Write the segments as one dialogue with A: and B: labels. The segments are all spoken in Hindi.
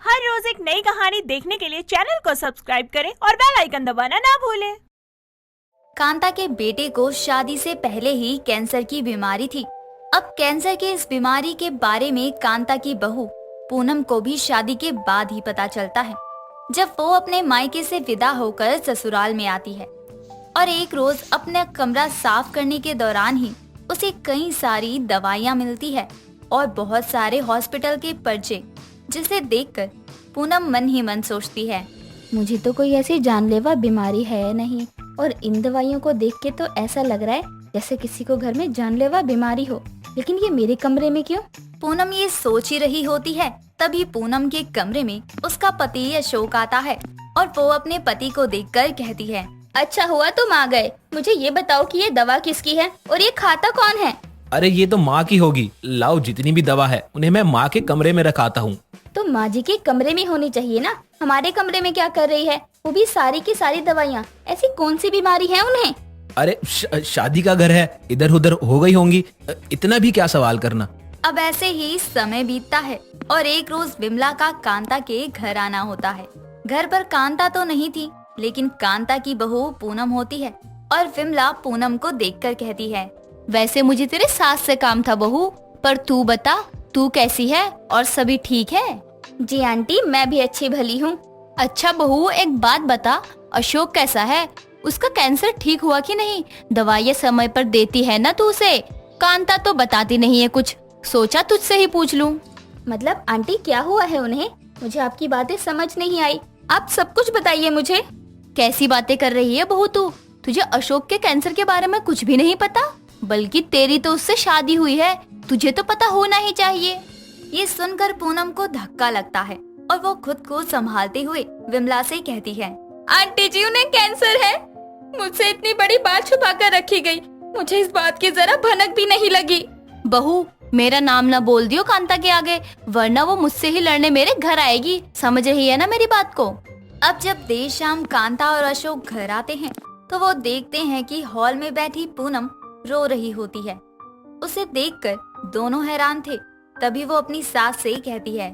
A: हर रोज एक नई कहानी देखने के लिए चैनल को सब्सक्राइब करें और बेल आइकन दबाना ना भूलें।
B: कांता के बेटे को शादी से पहले ही कैंसर की बीमारी थी। अब कैंसर के इस बीमारी के बारे में कांता की बहू पूनम को भी शादी के बाद ही पता चलता है, जब वो अपने मायके से विदा होकर ससुराल में आती है। और एक रोज अपना कमरा साफ करने के दौरान ही उसे कई सारी दवाइयाँ मिलती है और बहुत सारे हॉस्पिटल के पर्चे, जिसे देखकर पूनम मन ही मन सोचती है,
C: मुझे तो कोई ऐसी जानलेवा बीमारी है नहीं, और इन दवाइयों को देख के तो ऐसा लग रहा है जैसे किसी को घर में जानलेवा बीमारी हो, लेकिन ये मेरे कमरे में क्यों?
B: पूनम ये सोच ही रही होती है, तभी पूनम के कमरे में उसका पति अशोक आता है और वो अपने पति को देखकर कहती है,
C: अच्छा हुआ तुम आ गए। मुझे ये बताओ कि ये दवा किसकी है और ये खाता कौन है?
D: अरे ये तो माँ की होगी। लाओ, जितनी भी दवा है उन्हें मैं माँ के कमरे में रखाता हूँ।
C: तो माँ जी के कमरे में होनी चाहिए ना, हमारे कमरे में क्या कर रही है? वो भी सारी की सारी दवाइयाँ। ऐसी कौन सी बीमारी है उन्हें?
D: अरे शादी का घर है, इधर उधर हो गई होंगी, इतना भी क्या सवाल करना।
B: अब ऐसे ही समय बीतता है और एक रोज विमला का कांता के घर आना होता है। घर पर कांता तो नहीं थी, लेकिन कांता की बहू पूनम होती है और विमला पूनम को देखकर कहती है,
C: वैसे मुझे तेरे सास से काम था बहू, पर तू बता, तू कैसी है और सभी ठीक है? जी आंटी, मैं भी अच्छी भली हूँ। अच्छा बहू, एक बात बता, अशोक कैसा है? उसका कैंसर ठीक हुआ कि नहीं? दवाइयाँ समय पर देती है ना तू उसे? कांता तो बताती नहीं है कुछ, सोचा तुझसे ही पूछ लूं। मतलब आंटी क्या हुआ है उन्हें? मुझे आपकी बातें समझ नहीं आई, आप सब कुछ बताइए मुझे। कैसी बातें कर रही है बहू तू? तुझे अशोक के कैंसर के बारे में कुछ भी नहीं पता? बल्कि तेरी तो उससे शादी हुई है, तुझे तो पता होना ही चाहिए।
B: ये सुनकर पूनम को धक्का लगता है और वो खुद को संभालते हुए विमला से कहती है,
C: आंटी जी, उन्हें कैंसर है। मुझसे इतनी बड़ी बात छुपा कर रखी गई, मुझे इस बात की जरा भनक भी नहीं लगी। बहू, मेरा नाम ना बोल दियो कांता के आगे, वरना वो मुझसे ही लड़ने मेरे घर आएगी। समझ रही है ना मेरी बात को?
B: अब जब देर शाम कांता और अशोक घर आते हैं तो वो देखते हैं कि हॉल में बैठी पूनम रो रही होती है। उसे देखकर दोनों हैरान थे। तभी वो अपनी सास से कहती है,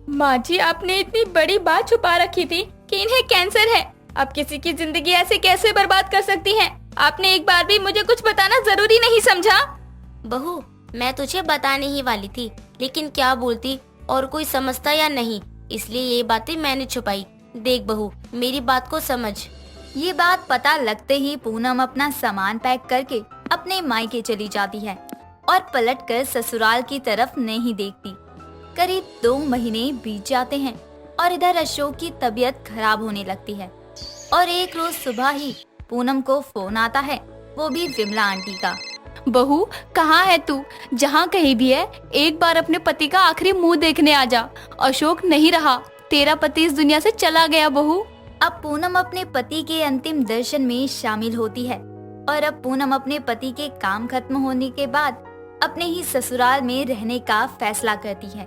C: माँ जी, आपने इतनी बड़ी बात छुपा रखी थी कि इन्हें कैंसर है। अब किसी की जिंदगी ऐसे कैसे बर्बाद कर सकती हैं? आपने एक बार भी मुझे कुछ बताना जरूरी नहीं समझा?
E: बहू, मैं तुझे बताने ही वाली थी, लेकिन क्या बोलती और कोई समझता या नहीं, इसलिए ये बातें मैंने छुपाई। देख बहू, मेरी बात को समझ।
B: ये बात पता लगते ही पूनम अपना सामान पैक करके अपने मायके चली जाती है और पलटकर ससुराल की तरफ नहीं देखती। करीब 2 महीने बीत जाते हैं और इधर अशोक की तबीयत खराब होने लगती है। और एक रोज सुबह ही पूनम को फोन आता है, वो भी विमला आंटी का।
C: बहू, कहाँ है तू? जहाँ कहीं भी है, एक बार अपने पति का आखिरी मुंह देखने आ जा। अशोक नहीं रहा, तेरा पति इस दुनिया से चला गया बहू।
B: अब पूनम अपने पति के अंतिम दर्शन में शामिल होती है और अब पूनम अपने पति के काम खत्म होने के बाद अपने ही ससुराल में रहने का फैसला करती है।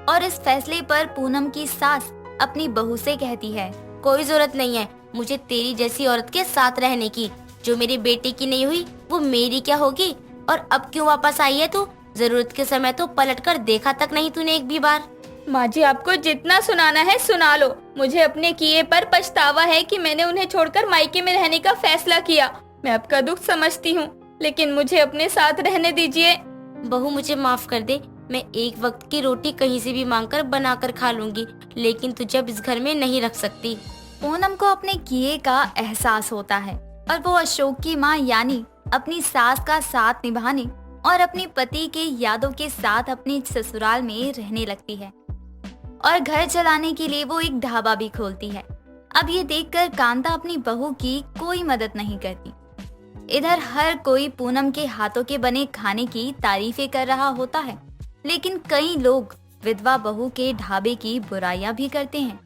B: और इस फैसले पर पूनम की सास अपनी बहू से कहती है,
E: कोई जरूरत नहीं है मुझे तेरी जैसी औरत के साथ रहने की। जो मेरी बेटी की नहीं हुई वो मेरी क्या होगी? और अब क्यों वापस आई है तू? जरूरत के समय तो पलट कर देखा तक नहीं तूने एक भी बार।
C: माँ जी, आपको जितना सुनाना है सुना लो। मुझे अपने किए पर पछतावा है कि मैंने उन्हें छोड़कर मायके में रहने का फैसला किया। मैं आपका दुख समझती हूँ, लेकिन मुझे अपने साथ रहने दीजिए।
E: बहू, मुझे माफ कर दे, मैं एक वक्त की रोटी कहीं से भी मांगकर बनाकर खा लूंगी, लेकिन तुझे अब इस घर में नहीं रख सकती।
B: पूनम को अपने किए का एहसास होता है और वो अशोक की माँ यानी अपनी सास का साथ निभाने और अपने पति के यादों के साथ अपने ससुराल में रहने लगती है और घर चलाने के लिए वो एक ढाबा भी खोलती है। अब ये देखकर कांता अपनी बहू की कोई मदद नहीं करती। इधर हर कोई पूनम के हाथों के बने खाने की तारीफें कर रहा होता है, लेकिन कई लोग विधवा बहू के ढाबे की बुराइयां भी करते हैं।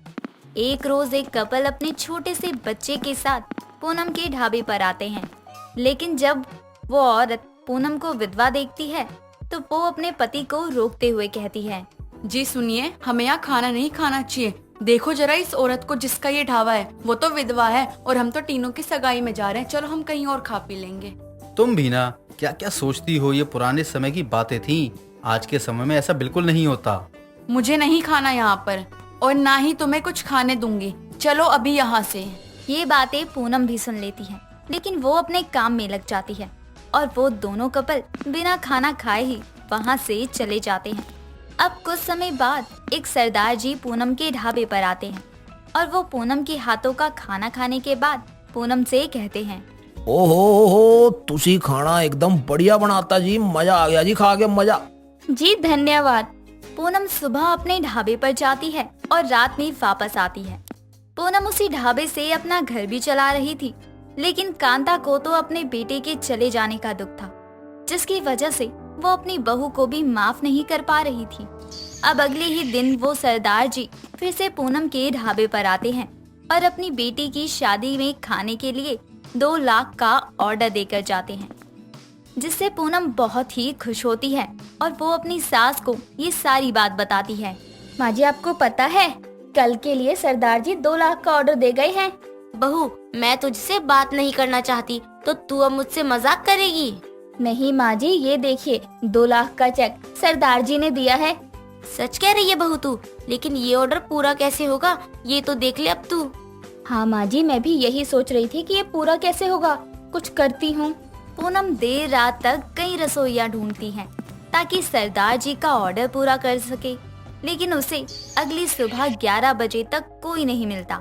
B: एक रोज एक कपल अपने छोटे से बच्चे के साथ पूनम के ढाबे पर आते हैं, लेकिन जब वो औरत पूनम को विधवा देखती है तो वो अपने पति को रोकते हुए कहती है,
F: जी सुनिए, हमें यहाँ खाना नहीं खाना चाहिए। देखो जरा इस औरत को जिसका ये ढाबा है, वो तो विधवा है और हम तो तीनों की सगाई में जा रहे हैं। चलो हम कहीं और खा पी लेंगे।
G: तुम भी ना क्या क्या सोचती हो, ये पुराने समय की बातें थी। आज के समय में ऐसा बिल्कुल नहीं होता।
F: मुझे नहीं खाना यहाँ पर। और ना ही तुम्हें कुछ खाने दूंगी। चलो अभी यहाँ से।
B: ये बातें पूनम भी सुन लेती है, लेकिन वो अपने काम में लग जाती है और वो दोनों कपल बिना खाना खाए ही वहाँ से चले जाते हैं। अब कुछ समय बाद एक सरदार जी पूनम के ढाबे पर आते हैं और वो पूनम के हाथों का खाना खाने के बाद पूनम से कहते हैं,
D: ओहो तुसी खाना एकदम बढ़िया बनाता जी, मजा आ गया जी खा के मजा।
B: जी धन्यवाद। पूनम सुबह अपने ढाबे पर जाती है और रात में वापस आती है। पूनम उसी ढाबे से अपना घर भी चला रही थी, लेकिन कांता को तो अपने बेटे के चले जाने का दुख था, जिसकी वजह से वो अपनी बहू को भी माफ नहीं कर पा रही थी। अब अगले ही दिन वो सरदार जी फिर से पूनम के ढाबे पर आते हैं और अपनी बेटी की शादी में खाने के लिए 2 लाख का ऑर्डर देकर जाते हैं, जिससे पूनम बहुत ही खुश होती है और वो अपनी सास को ये सारी बात बताती है।
C: माँ जी आपको पता है कल के लिए सरदार जी 2 लाख का ऑर्डर दे गए हैं।
E: बहू, मैं तुझसे बात नहीं करना चाहती तो तू अब मुझसे मजाक करेगी?
C: नहीं माँ जी, ये देखिए 2 लाख का चेक सरदार जी ने दिया है।
E: सच कह रही है बहू तू? लेकिन ये ऑर्डर पूरा कैसे होगा, ये तो देख ले अब तू।
C: हाँ माँ जी, मैं भी यही सोच रही थी कि ये पूरा कैसे होगा, कुछ करती हूँ।
B: पूनम देर रात तक कई रसोइयाँ ढूंढती हैं ताकि सरदार जी का ऑर्डर पूरा कर सके, लेकिन उसे अगली सुबह 11 बजे तक कोई नहीं मिलता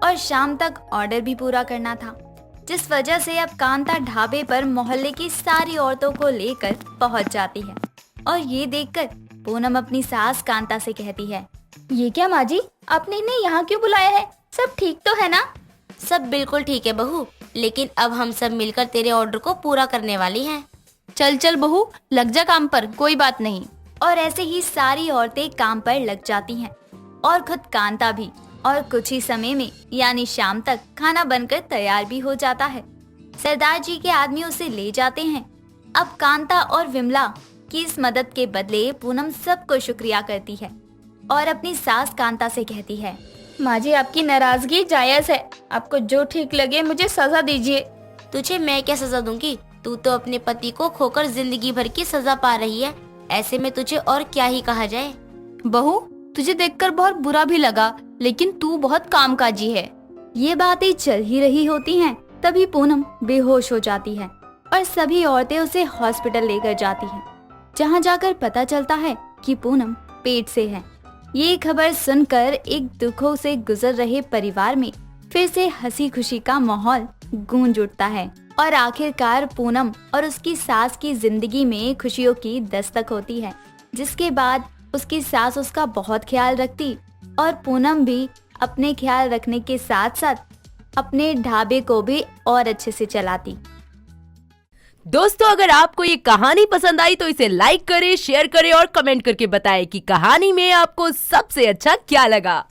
B: और शाम तक ऑर्डर भी पूरा करना था, जिस वजह से अब कांता ढाबे पर मोहल्ले की सारी औरतों को लेकर पहुंच जाती है। और ये देखकर पूनम अपनी सास कांता से कहती है,
C: ये क्या माँ जी, आपने इन्हें यहाँ क्यों बुलाया है? सब ठीक तो है ना?
E: सब बिल्कुल ठीक है बहू, लेकिन अब हम सब मिलकर तेरे ऑर्डर को पूरा करने वाली हैं।
C: चल चल बहू, लग जा काम पर, कोई बात नहीं।
B: और ऐसे ही सारी औरतें काम पर लग जाती हैं और खुद कांता भी। और कुछ ही समय में यानी शाम तक खाना बनकर तैयार भी हो जाता है। सरदार जी के आदमी उसे ले जाते हैं। अब कांता और विमला की इस मदद के बदले पूनम सबको शुक्रिया करती है और अपनी सास कांता से कहती है,
C: माँ जी आपकी नाराजगी जायज है, आपको जो ठीक लगे मुझे सजा दीजिए।
E: तुझे मैं क्या सजा दूंगी? तू तो अपने पति को खोकर जिंदगी भर की सजा पा रही है, ऐसे में तुझे और क्या ही कहा जाए।
C: बहू, तुझे देखकर बहुत बुरा भी लगा, लेकिन तू बहुत कामकाजी है।
B: ये बातें चल ही रही होती हैं, तभी पूनम बेहोश हो जाती है और सभी औरतें उसे हॉस्पिटल लेकर जाती हैं, जहां जाकर पता चलता है कि पूनम पेट से है। ये खबर सुनकर एक दुखों से गुजर रहे परिवार में फिर से हंसी खुशी का माहौल गूंज उठता है और आखिरकार पूनम और उसकी सास की जिंदगी में खुशियों की दस्तक होती है, जिसके बाद उसकी सास उसका बहुत ख्याल रखती और पूनम भी अपने ख्याल रखने के साथ साथ अपने ढाबे को भी और अच्छे से चलाती।
H: दोस्तों, अगर आपको ये कहानी पसंद आई तो इसे लाइक करें, शेयर करें और कमेंट करके बताएं कि कहानी में आपको सबसे अच्छा क्या लगा।